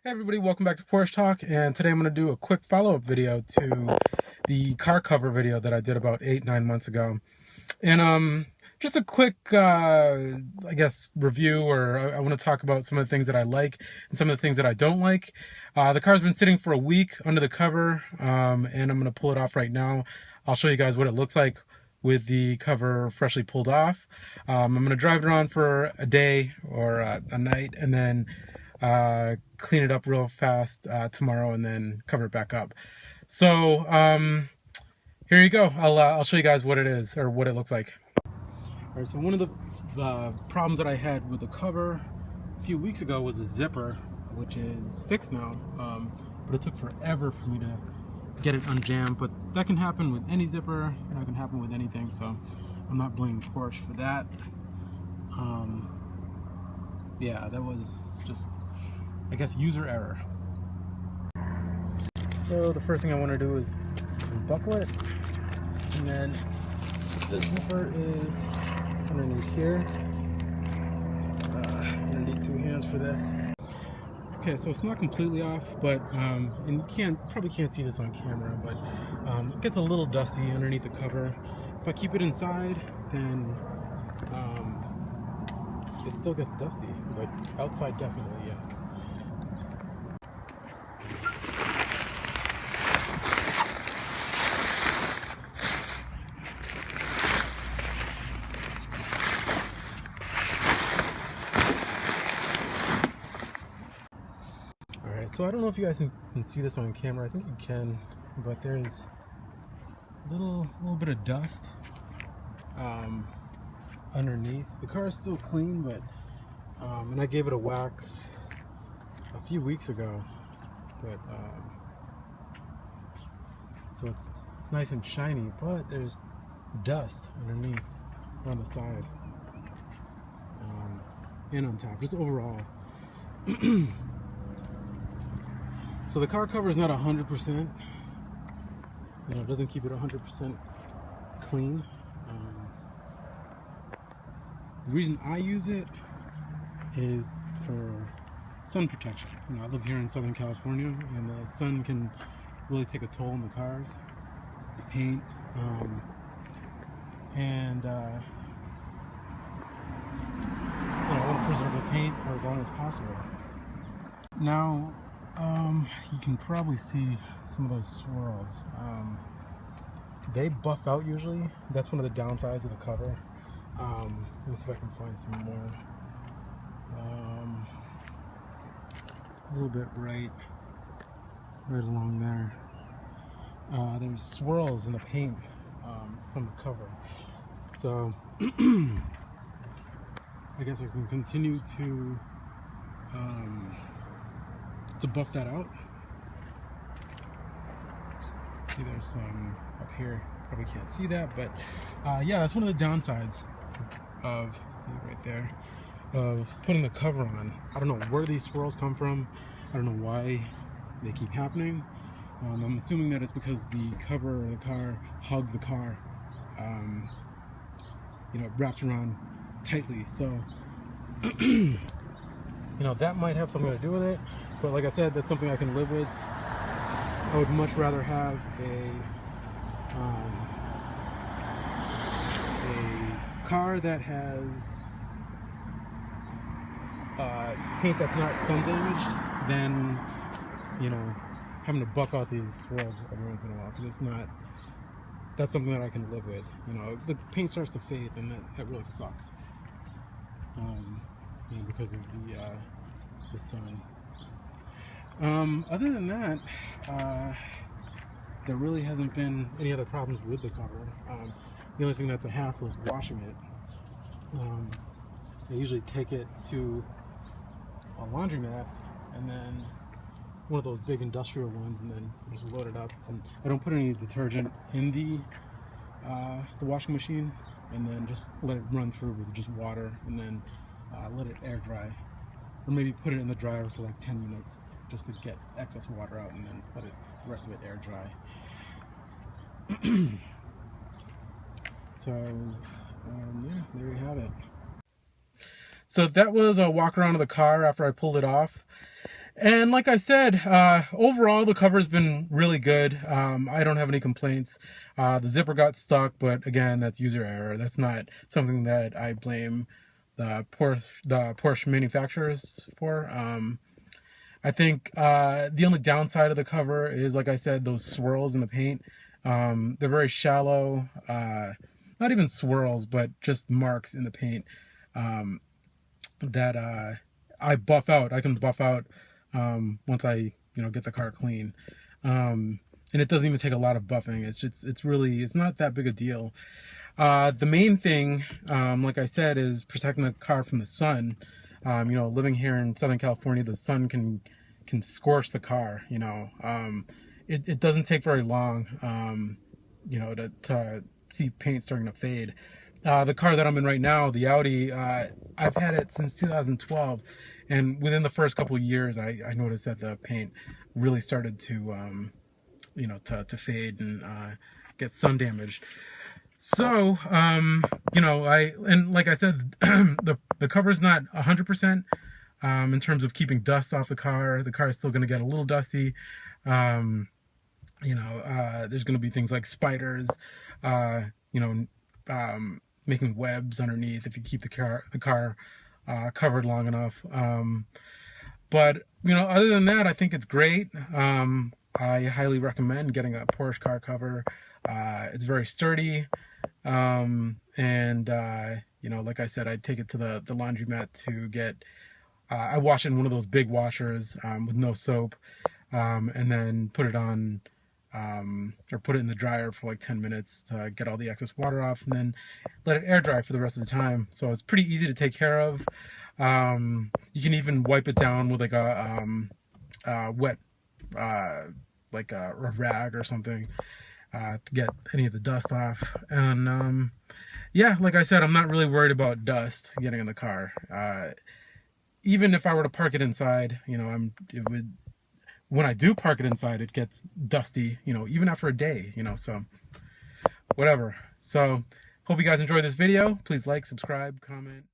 Hey everybody, welcome back to Porsche Talk, and today I'm going to do a quick follow-up video to the car cover video that I did about 8-9 months ago. And just a quick, I guess, review, or I want to talk about some of the things that I like and some of the things that I don't like. The car's been sitting for a week under the cover, and I'm going to pull it off right now. I'll show you guys what it looks like with the cover freshly pulled off. I'm going to drive it around for a day or a night, and then clean it up real fast tomorrow, and then cover it back up. So here you go. I'll show you guys what it is, or what it looks like. All right, so one of the problems that I had with the cover a few weeks ago was a zipper, which is fixed now, but it took forever for me to get it unjammed. But that can happen with any zipper, and that can happen with anything, so I'm not blaming Porsche for that. Yeah, that was just, I guess, user error. So the first thing I want to do is buckle it, and then the zipper is underneath here. I'm gonna need two hands for this. Okay, so it's not completely off, but and you probably can't see this on camera, but it gets a little dusty underneath the cover. If I keep it inside, then it still gets dusty, but outside definitely, yes. Alright, so I don't know if you guys can see this on camera. I think you can, but there's a little bit of dust underneath. The car is still clean, but and I gave it a wax a few weeks ago, but so it's nice and shiny, but there's dust underneath on the side and on top, just overall. So the car cover is not 100%, it doesn't keep it 100% clean. The reason I use it is for sun protection. I live here in Southern California, and the sun can really take a toll on the cars, the paint, and I want to preserve the paint for as long as possible. Now, you can probably see some of those swirls. They buff out usually. That's one of the downsides of the cover. Let me see if I can find some more. A little bit right along there. There's swirls in the paint from the cover. So I guess I can continue to buff that out. See, there's some up here. Probably can't see that, but yeah, that's one of the downsides of, see right there, of putting the cover on. I don't know where these swirls come from. I don't know why they keep happening. I'm assuming that it's because the cover of the car hugs the car, wrapped around tightly. So that might have something to do with it, but like I said, that's something I can live with. I would much rather have a car that has paint that's not sun damaged than having to buck out these swirls every once in a while, because that's something that I can live with. If the paint starts to fade, then that really sucks, because of the sun. Other than that, there really hasn't been any other problems with the cover. The only thing that's a hassle is washing it. I usually take it to a laundromat, and then one of those big industrial ones, and then just load it up. And I don't put any detergent in the washing machine, and then just let it run through with just water, and then let it air dry, or maybe put it in the dryer for like 10 minutes just to get excess water out, and then let the rest of it air dry. So yeah, there you have it. So that was a walk around of the car after I pulled it off. And like I said, overall the cover's been really good. I don't have any complaints. The zipper got stuck, but again, that's user error. That's not something that I blame the Porsche manufacturers for. I think the only downside of the cover is, like I said, those swirls in the paint. They're very shallow, not even swirls, but just marks in the paint that I buff out. I can buff out once I get the car clean, and it doesn't even take a lot of buffing. It's not that big a deal. The main thing, like I said, is protecting the car from the sun. Living here in Southern California, the sun can scorch the car. It doesn't take very long, to see paint starting to fade. The car that I'm in right now, the Audi, I've had it since 2012, and within the first couple of years, I noticed that the paint really started to, to fade and get sun damaged. So, and like I said, the cover's not 100% in terms of keeping dust off the car. The car is still going to get a little dusty. There's going to be things like spiders, making webs underneath if you keep the car covered long enough. But other than that, I think it's great. I highly recommend getting a Porsche car cover. It's very sturdy, and like I said, I take it to the laundromat to get. I wash it in one of those big washers with no soap, and then put it on. Or put it in the dryer for like 10 minutes to get all the excess water off, and then let it air dry for the rest of the time. So it's pretty easy to take care of. You can even wipe it down with like a wet, like a rag or something, to get any of the dust off. And yeah, like I said, I'm not really worried about dust getting in the car. Even if I were to park it inside, when I do park it inside, it gets dusty, even after a day, so whatever. So hope you guys enjoyed this video. Please like, subscribe, comment.